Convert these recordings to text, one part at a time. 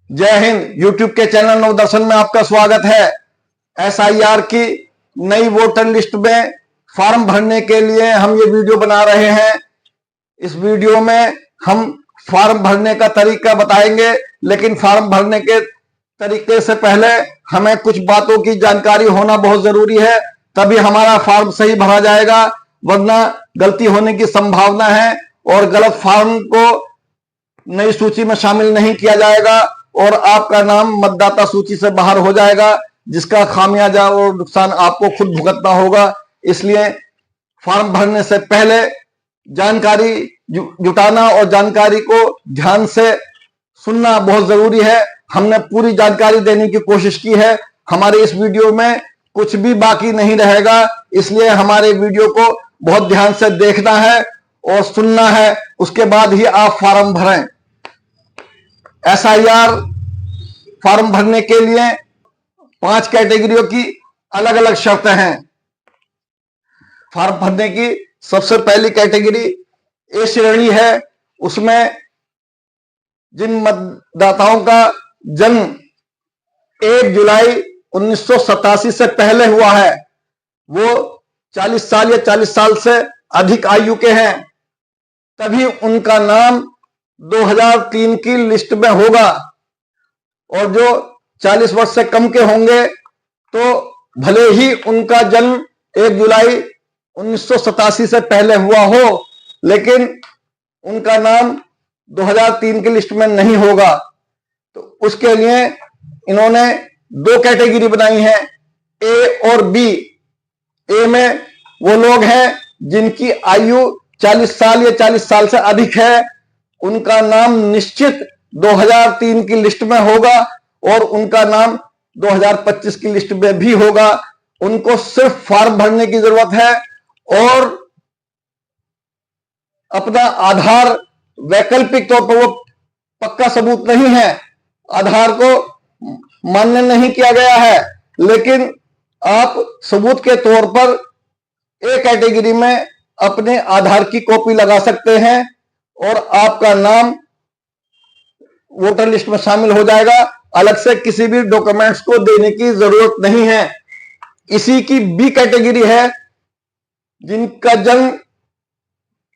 जय हिंद। यूट्यूब के चैनल नवदर्शन में आपका स्वागत है। एसआईआर की नई वोटर लिस्ट में फॉर्म भरने के लिए हम ये वीडियो बना रहे हैं। इस वीडियो में हम फॉर्म भरने का तरीका बताएंगे, लेकिन फॉर्म भरने के तरीके से पहले हमें कुछ बातों की जानकारी होना बहुत जरूरी है, तभी हमारा फॉर्म सही भरा जाएगा, वरना गलती होने की संभावना है और गलत फॉर्म को नई सूची में शामिल नहीं किया जाएगा और आपका नाम मतदाता सूची से बाहर हो जाएगा, जिसका खामियाजा और नुकसान आपको खुद भुगतना होगा। इसलिए फॉर्म भरने से पहले जानकारी जुटाना और जानकारी को ध्यान से सुनना बहुत जरूरी है। हमने पूरी जानकारी देने की कोशिश की है। हमारे इस वीडियो में कुछ भी बाकी नहीं रहेगा, इसलिए हमारे वीडियो को बहुत ध्यान से देखना है और सुनना है, उसके बाद ही आप फॉर्म भरें। एसआईआर फॉर्म भरने के लिए 5 कैटेगरियों की अलग अलग शर्तें हैं। फॉर्म भरने की सबसे पहली कैटेगरी ए श्रेणी है। उसमें जिन मतदाताओं का जन्म 1 जुलाई 1987 से पहले हुआ है, वो 40 साल या 40 साल से अधिक आयु के हैं, तभी उनका नाम 2003 की लिस्ट में होगा। और जो 40 वर्ष से कम के होंगे तो भले ही उनका जन्म 1 जुलाई 1987 से पहले हुआ हो, लेकिन उनका नाम 2003 की लिस्ट में नहीं होगा। तो उसके लिए इन्होंने 2 कैटेगरी बनाई है, ए और बी। ए में वो लोग हैं जिनकी आयु 40 साल या 40 साल से अधिक है, उनका नाम निश्चित 2003 की लिस्ट में होगा और उनका नाम 2025 की लिस्ट में भी होगा। उनको सिर्फ फॉर्म भरने की जरूरत है और अपना आधार, वैकल्पिक तौर पर वो पक्का सबूत नहीं है, आधार को मान्य नहीं किया गया है, लेकिन आप सबूत के तौर पर ए कैटेगरी में अपने आधार की कॉपी लगा सकते हैं और आपका नाम वोटर लिस्ट में शामिल हो जाएगा। अलग से किसी भी डॉक्यूमेंट्स को देने की जरूरत नहीं है। इसी की बी कैटेगरी है जिनका जन्म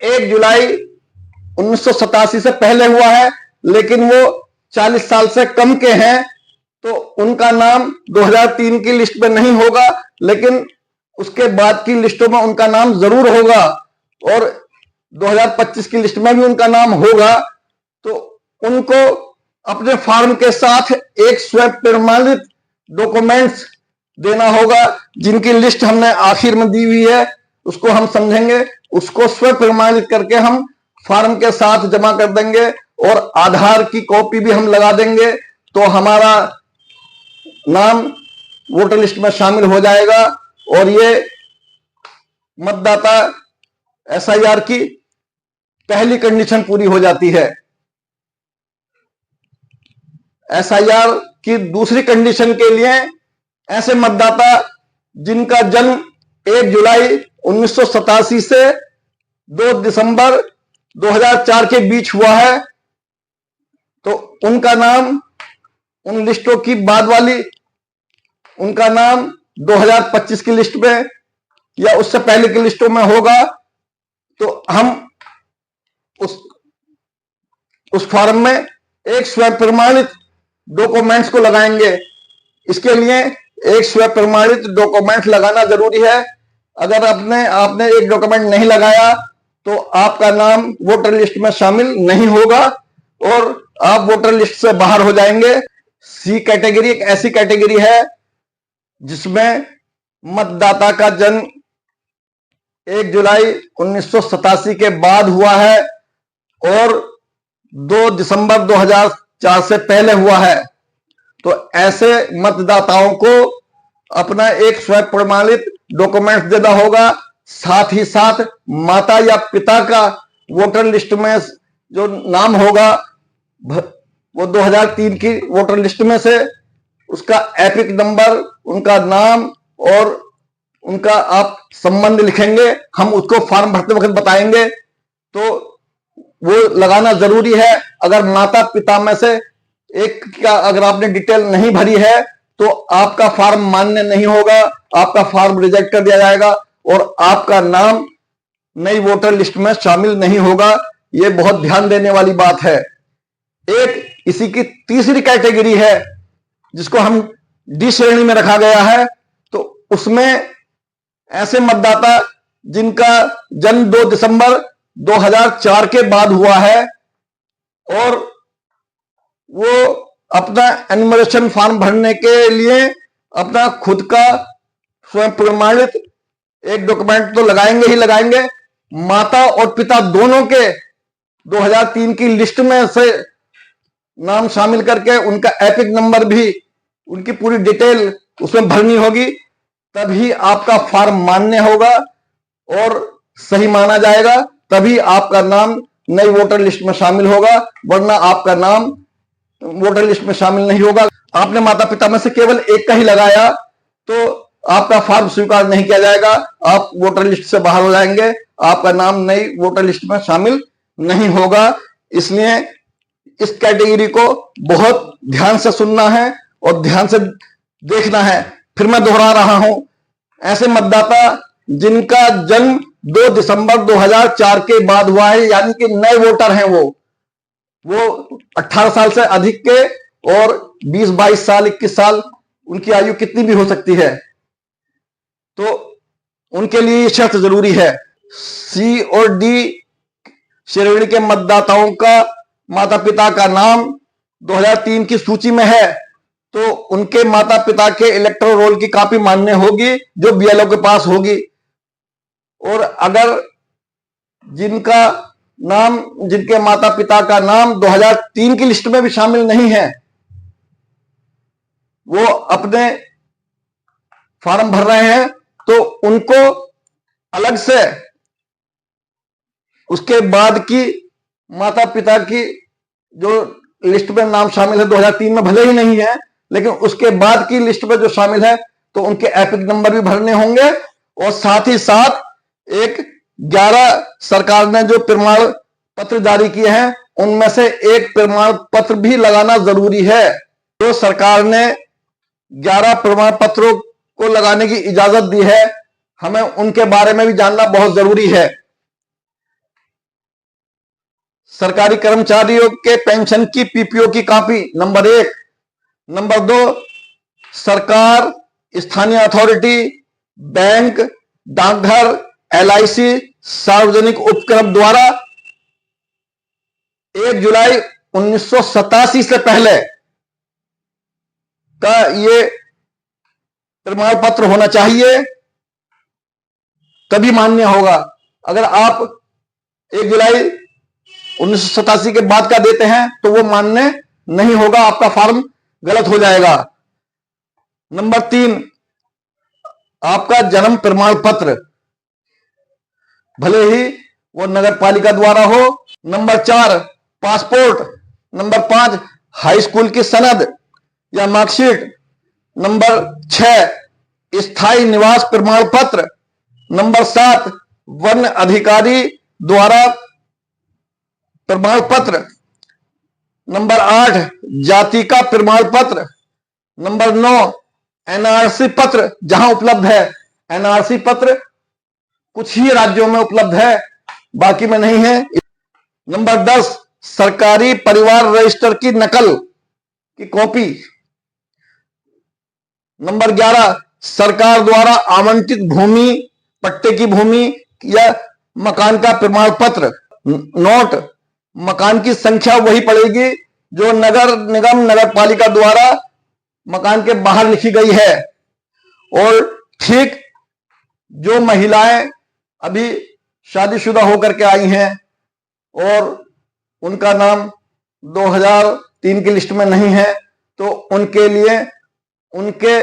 1 जुलाई 1987 से पहले हुआ है, लेकिन वो 40 साल से कम के हैं, तो उनका नाम 2003 की लिस्ट में नहीं होगा, लेकिन उसके बाद की लिस्टों में उनका नाम जरूर होगा और 2025 की लिस्ट में भी उनका नाम होगा। तो उनको अपने फॉर्म के साथ एक स्वयं प्रमाणित डॉक्यूमेंट्स देना होगा, जिनकी लिस्ट हमने आखिर में दी हुई है, उसको हम समझेंगे। उसको स्वयं प्रमाणित करके हम फॉर्म के साथ जमा कर देंगे और आधार की कॉपी भी हम लगा देंगे, तो हमारा नाम वोटर लिस्ट में शामिल हो जाएगा और ये मतदाता एसआईआर की पहली कंडीशन पूरी हो जाती है। एसआईआर की दूसरी कंडीशन के लिए ऐसे मतदाता जिनका जन्म 1 जुलाई 1987 से 2 दिसंबर 2004 के बीच हुआ है, तो उनका नाम उन लिस्टों की बाद वाली, उनका नाम 2025 की लिस्ट में या उससे पहले की लिस्टों में होगा। तो हम उस फॉर्म में एक स्वयं प्रमाणित डॉक्यूमेंट्स को लगाएंगे। इसके लिए एक स्वयं प्रमाणित डॉक्यूमेंट लगाना जरूरी है। अगर आपने एक डॉक्यूमेंट नहीं लगाया तो आपका नाम वोटर लिस्ट में शामिल नहीं होगा और आप वोटर लिस्ट से बाहर हो जाएंगे। सी कैटेगरी एक ऐसी कैटेगरी है जिसमें मतदाता का जन्म 1 जुलाई 1987 के बाद हुआ है और 2 दिसंबर 2004 से पहले हुआ है। तो ऐसे मतदाताओं को अपना एक स्वयं प्रमाणित डॉक्यूमेंट देना होगा। साथ ही साथ माता या पिता का वोटर लिस्ट में जो नाम होगा वो 2003 की वोटर लिस्ट में से उसका एपिक नंबर, उनका नाम और उनका आप संबंध लिखेंगे। हम उसको फॉर्म भरते वक्त बताएंगे, तो वो लगाना जरूरी है। अगर माता पिता में से एक का अगर आपने डिटेल नहीं भरी है तो आपका फॉर्म मान्य नहीं होगा, आपका फॉर्म रिजेक्ट कर दिया जाएगा और आपका नाम नई वोटर लिस्ट में शामिल नहीं होगा। यह बहुत ध्यान देने वाली बात है। एक इसी की तीसरी कैटेगरी है जिसको हम डी श्रेणी में रखा गया है। तो उसमें ऐसे मतदाता जिनका जन्म 2 दिसंबर 2004 के बाद हुआ है और वो अपना एनुमरेशन फॉर्म भरने के लिए अपना खुद का स्वयं प्रमाणित एक डॉक्यूमेंट तो लगाएंगे ही लगाएंगे, माता और पिता दोनों के 2003 की लिस्ट में से नाम शामिल करके उनका एपिक नंबर भी, उनकी पूरी डिटेल उसमें भरनी होगी, तभी आपका फॉर्म मान्य होगा और सही माना जाएगा, तभी आपका नाम नई वोटर लिस्ट में शामिल होगा, वरना आपका नाम वोटर लिस्ट में शामिल नहीं होगा। आपने माता पिता में से केवल एक का ही लगाया तो आपका फॉर्म स्वीकार नहीं किया जाएगा, आप वोटर लिस्ट से बाहर हो जाएंगे, आपका नाम नई वोटर लिस्ट में शामिल नहीं होगा। इसलिए इस कैटेगरी को बहुत ध्यान से सुनना है और ध्यान से देखना है। फिर मैं दोहरा रहा हूं, ऐसे मतदाता जिनका जन्म 2 दिसंबर 2004 के बाद हुआ है, यानी कि नए वोटर हैं, वो 18 साल से अधिक के और 20-22 साल 21 साल उनकी आयु कितनी भी हो सकती है, तो उनके लिए ये शर्त जरूरी है। सी और डी श्रेणी के मतदाताओं का माता पिता का नाम 2003 की सूची में है तो उनके माता पिता के इलेक्टोरल रोल की कॉपी मान्य होगी जो बीएलओ के पास होगी। और अगर जिनके माता पिता का नाम 2003 की लिस्ट में भी शामिल नहीं है, वो अपने फॉर्म भर रहे हैं, तो उनको अलग से उसके बाद की माता पिता की जो लिस्ट में नाम शामिल है 2003 में भले ही नहीं है, लेकिन उसके बाद की लिस्ट में जो शामिल है तो उनके एपिक नंबर भी भरने होंगे। और साथ ही साथ एक 11 सरकार ने जो प्रमाण पत्र जारी किए हैं उनमें से एक प्रमाण पत्र भी लगाना जरूरी है। तो सरकार ने 11 प्रमाण पत्रों को लगाने की इजाजत दी है, हमें उनके बारे में भी जानना बहुत जरूरी है। सरकारी कर्मचारियों के पेंशन की पीपीओ की कॉपी नंबर 1। नंबर 2, सरकार, स्थानीय अथॉरिटी, बैंक, डाकघर, एलआईसी, सार्वजनिक उपक्रम द्वारा 1 जुलाई 1987 से पहले का ये प्रमाण पत्र होना चाहिए, तभी मान्य होगा। अगर आप 1 जुलाई 1987 के बाद का देते हैं तो वो मान्य नहीं होगा, आपका फॉर्म गलत हो जाएगा। नंबर 3, आपका जन्म प्रमाण पत्र, भले ही वो नगर पालिका द्वारा हो। Number 4, passport. Number 5, high school की सनद या मार्कशीट। नंबर 6, स्थायी निवास प्रमाण पत्र। नंबर 7, वन अधिकारी द्वारा प्रमाण पत्र। नंबर 8, जाति का प्रमाण पत्र। नंबर 9, एनआरसी पत्र जहां उपलब्ध है। एनआरसी पत्र कुछ ही राज्यों में उपलब्ध है, बाकी में नहीं है। नंबर 10, सरकारी परिवार रजिस्टर की नकल की कॉपी। नंबर 11, सरकार द्वारा आवंटित भूमि, पट्टे की भूमि या मकान का प्रमाण पत्र। नोट, मकान की संख्या वही पड़ेगी जो नगर निगम नगर पालिका द्वारा मकान के बाहर लिखी गई है। और ठीक जो महिलाएं अभी शादीशुदा होकर के आई हैं और उनका नाम 2003 की लिस्ट में नहीं है, तो उनके लिए उनके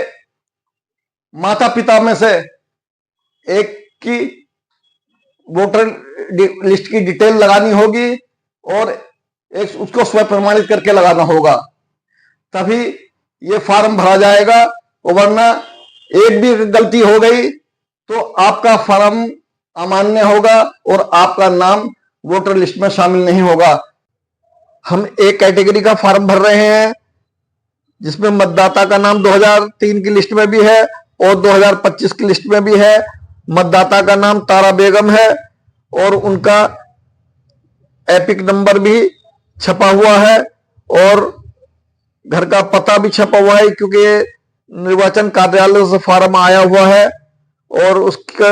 माता पिता में से एक की वोटर लिस्ट की डिटेल लगानी होगी और एक उसको स्व प्रमाणित करके लगाना होगा, तभी ये फॉर्म भरा जाएगा। वरना एक भी गलती हो गई तो आपका फॉर्म अमान्य होगा और आपका नाम वोटर लिस्ट में शामिल नहीं होगा। हम एक कैटेगरी का फॉर्म भर रहे हैं जिसमें मतदाता का नाम 2003 की लिस्ट में भी है और 2025 की लिस्ट में भी है। मतदाता का नाम तारा बेगम है और उनका एपिक नंबर भी छपा हुआ है और घर का पता भी छपा हुआ है, क्योंकि निर्वाचन कार्यालय से फॉर्म आया हुआ है और उसका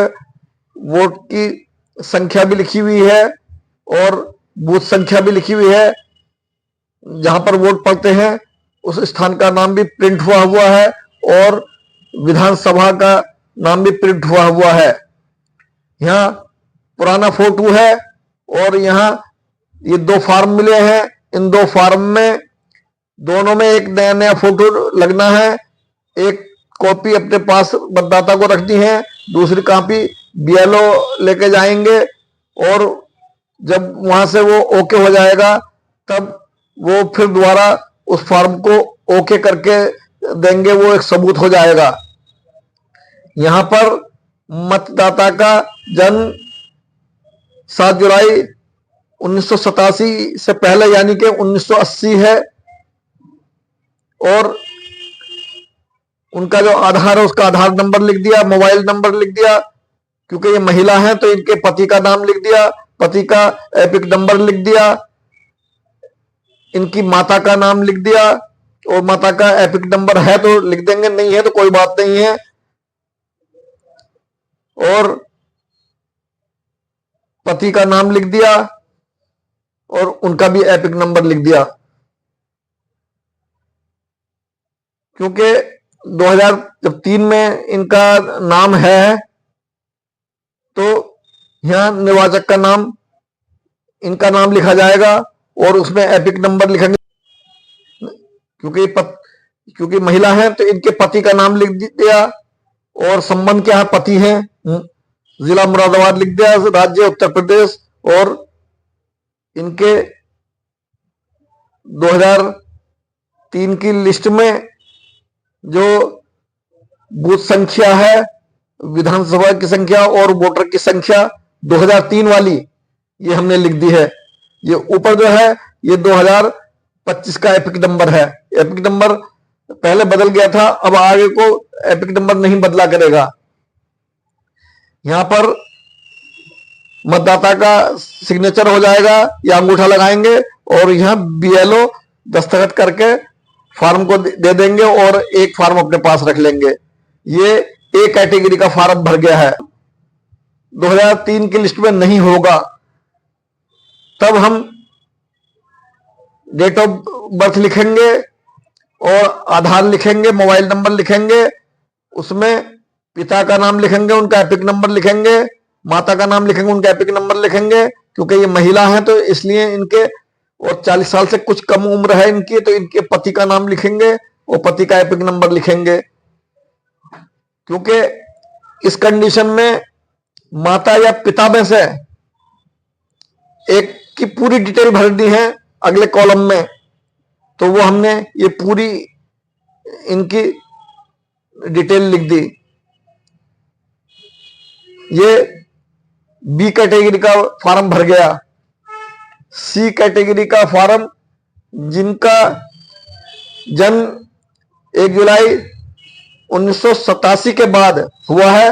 वोट की संख्या भी लिखी हुई है और बूथ संख्या भी लिखी हुई है। जहां पर वोट पड़ते हैं उस स्थान का नाम भी प्रिंट हुआ है और विधानसभा का नाम भी प्रिंट हुआ है। यहाँ पुराना फोटो है और यहाँ ये 2 फॉर्म मिले हैं। इन 2 फॉर्म में दोनों में एक नया नया फोटो लगना है। एक कॉपी अपने पास मतदाता को रखनी है, दूसरी कॉपी बीएलओ लेके जाएंगे और जब वहां से वो ओके हो जाएगा तब वो फिर दोबारा उस फॉर्म को ओके करके देंगे, वो एक सबूत हो जाएगा। यहां पर मतदाता का जन्म 7 जुलाई 1987 से पहले यानी कि 1980 है और उनका जो आधार है उसका आधार नंबर लिख दिया, मोबाइल नंबर लिख दिया। क्योंकि ये महिला है तो इनके पति का नाम लिख दिया, पति का एपिक नंबर लिख दिया, इनकी माता का नाम लिख दिया और माता का एपिक नंबर है तो लिख देंगे, नहीं है तो कोई बात नहीं है। और पति का नाम लिख दिया और उनका भी एपिक नंबर लिख दिया। क्योंकि 2003 में इनका नाम है तो यहां निर्वाचक का नाम, इनका नाम लिखा जाएगा और उसमें एपिक नंबर लिखेंगे। क्योंकि महिला है तो इनके पति का नाम लिख दिया और संबंध क्या है, पति है। जिला मुरादाबाद लिख दिया, राज्य उत्तर प्रदेश और इनके 2003 की लिस्ट में जो बूथ संख्या है, विधानसभा की संख्या और वोटर की संख्या 2003 वाली ये हमने लिख दी है। ये ऊपर जो है ये 2025 का एपिक नंबर है। एपिक नंबर पहले बदल गया था, अब आगे को एपिक नंबर नहीं बदला करेगा। यहां पर मतदाता का सिग्नेचर हो जाएगा या अंगूठा लगाएंगे और यहां बीएलओ दस्तखत करके फॉर्म को दे देंगे और एक फॉर्म अपने पास रख लेंगे। ये ए कैटेगरी का फॉर्म भर गया है, 2003 की लिस्ट में नहीं होगा। तब हम डेट ऑफ बर्थ लिखेंगे और आधार लिखेंगे, मोबाइल नंबर लिखेंगे, उसमें पिता का नाम लिखेंगे, उनका एपिक नंबर लिखेंगे, माता का नाम लिखेंगे, उनका एपिक नंबर लिखेंगे। क्योंकि ये महिला है तो इसलिए इनके, और 40 साल से कुछ कम उम्र है इनकी, तो इनके पति का नाम लिखेंगे और पति का एपिक नंबर लिखेंगे। क्योंकि इस कंडीशन में माता या पिता में से एक की पूरी डिटेल भरनी है अगले कॉलम में, तो वो हमने ये पूरी इनकी डिटेल लिख दी। ये बी कैटेगरी का फॉर्म भर गया। सी कैटेगरी का फॉर्म जिनका जन्म 1 जुलाई 1987 के बाद हुआ है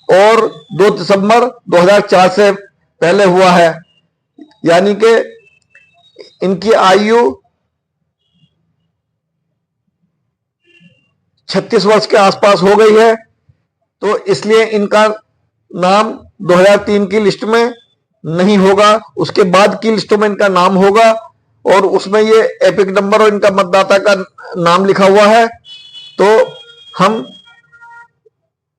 और 2 दिसंबर 2004 से पहले हुआ है, यानी कि इनकी आयु 36 वर्ष के आसपास हो गई है, तो इसलिए इनका नाम 2003 की लिस्ट में नहीं होगा। उसके बाद की लिस्टों में इनका नाम होगा और उसमें ये एपिक नंबर और इनका मतदाता का नाम लिखा हुआ है। तो हम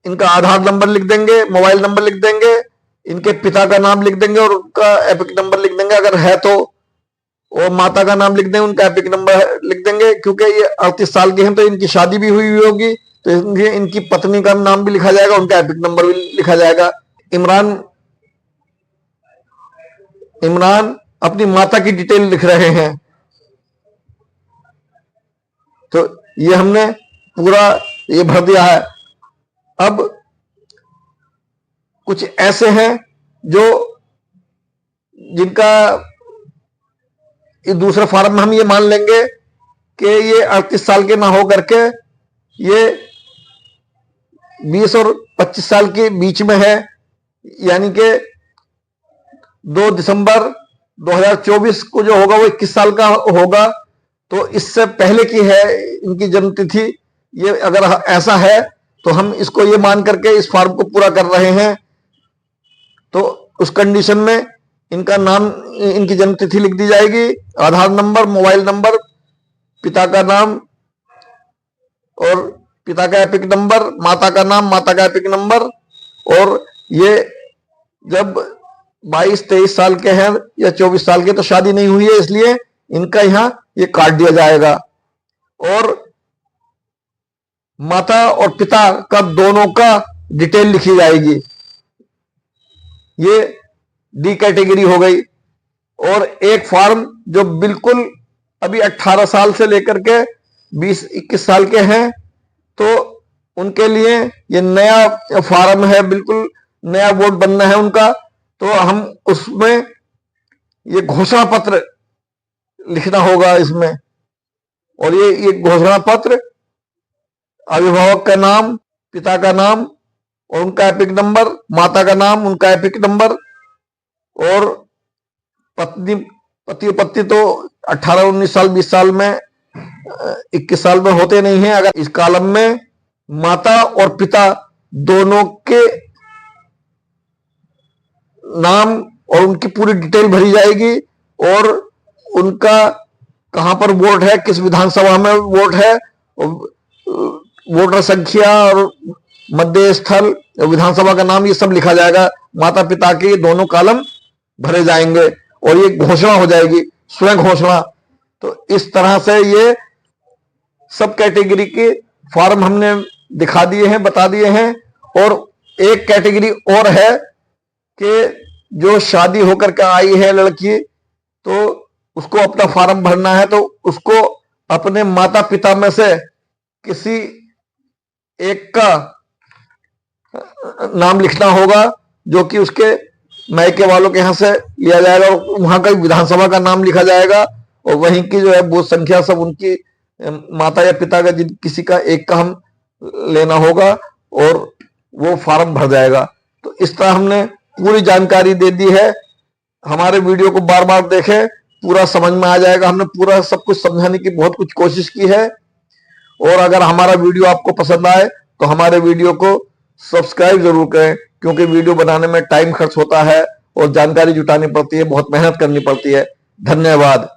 इनका आधार नंबर लिख देंगे, मोबाइल नंबर लिख देंगे, इनके पिता का नाम लिख देंगे और उनका एपिक नंबर लिख देंगे अगर है तो, और माता का नाम लिख देंगे, उनका एपिक नंबर लिख देंगे। क्योंकि ये 38 साल के हैं तो इनकी शादी भी हुई होगी, तो इनकी पत्नी का नाम भी लिखा जाएगा, उनका एपिक नंबर भी लिखा जाएगा। इमरान अपनी माता की डिटेल लिख रहे हैं, तो ये हमने पूरा ये भर दिया है। अब कुछ ऐसे हैं जो जिनका इस दूसरे फॉर्म में हम ये मान लेंगे कि ये 38 साल के ना हो करके ये 20 और 25 साल के बीच में है, यानी कि 2 दिसंबर 2024 को जो होगा वो 21 साल का होगा। तो इससे पहले की है इनकी जन्म तिथि। ये अगर ऐसा है तो हम इसको ये मान करके इस फॉर्म को पूरा कर रहे हैं। तो उस कंडीशन में इनका नाम, इनकी जन्म तिथि लिख दी जाएगी, आधार नंबर, मोबाइल नंबर, पिता का नाम और पिता का एपिक नंबर, माता का नाम, माता का एपिक नंबर। और ये जब 22-23 साल के हैं या 24 साल के तो शादी नहीं हुई है, इसलिए इनका यहां ये काट दिया जाएगा। और माता और पिता का दोनों का डिटेल लिखी जाएगी। ये डी कैटेगरी हो गई। और एक फॉर्म जो बिल्कुल अभी 18 साल से लेकर के 20-21 साल के हैं तो उनके लिए ये नया फॉर्म है, बिल्कुल नया वोट बनना है उनका। तो हम उसमें ये घोषणा पत्र लिखना होगा इसमें। और ये घोषणा पत्र अभिभावक का नाम, पिता का नाम और उनका एपिक नंबर, माता का नाम, उनका एपिक नंबर। और पति पत्नी तो 18, 19 साल, 20 साल में, 21 साल में होते नहीं हैं। अगर इस कॉलम में माता और पिता दोनों के नाम और उनकी पूरी डिटेल भरी जाएगी और उनका कहां पर वोट है, किस विधानसभा में वोट है, वोटर संख्या और मध्य स्थल, विधानसभा का नाम, ये सब लिखा जाएगा। माता पिता के दोनों कॉलम भरे जाएंगे और ये घोषणा हो जाएगी, स्वयं घोषणा। तो इस तरह से ये सब कैटेगरी के फॉर्म हमने दिखा दिए हैं, बता दिए हैं। और एक कैटेगरी और है कि जो शादी होकर के आई है लड़की, तो उसको अपना फॉर्म भरना है, तो उसको अपने माता पिता में से किसी एक का नाम लिखना होगा, जो कि उसके मायके वालों के यहां से लिया जाएगा और वहां का विधानसभा का नाम लिखा जाएगा। और वहीं की जो है बूथ संख्या सब उनकी माता या पिता का किसी का एक का हम लेना होगा और वो फॉर्म भर जाएगा। तो इस तरह हमने पूरी जानकारी दे दी है। हमारे वीडियो को बार बार देखें, पूरा समझ में आ जाएगा। हमने पूरा सब कुछ समझाने की बहुत कुछ कोशिश की है। और अगर हमारा वीडियो आपको पसंद आए तो हमारे वीडियो को सब्सक्राइब जरूर करें, क्योंकि वीडियो बनाने में टाइम खर्च होता है और जानकारी जुटानी पड़ती है, बहुत मेहनत करनी पड़ती है। धन्यवाद।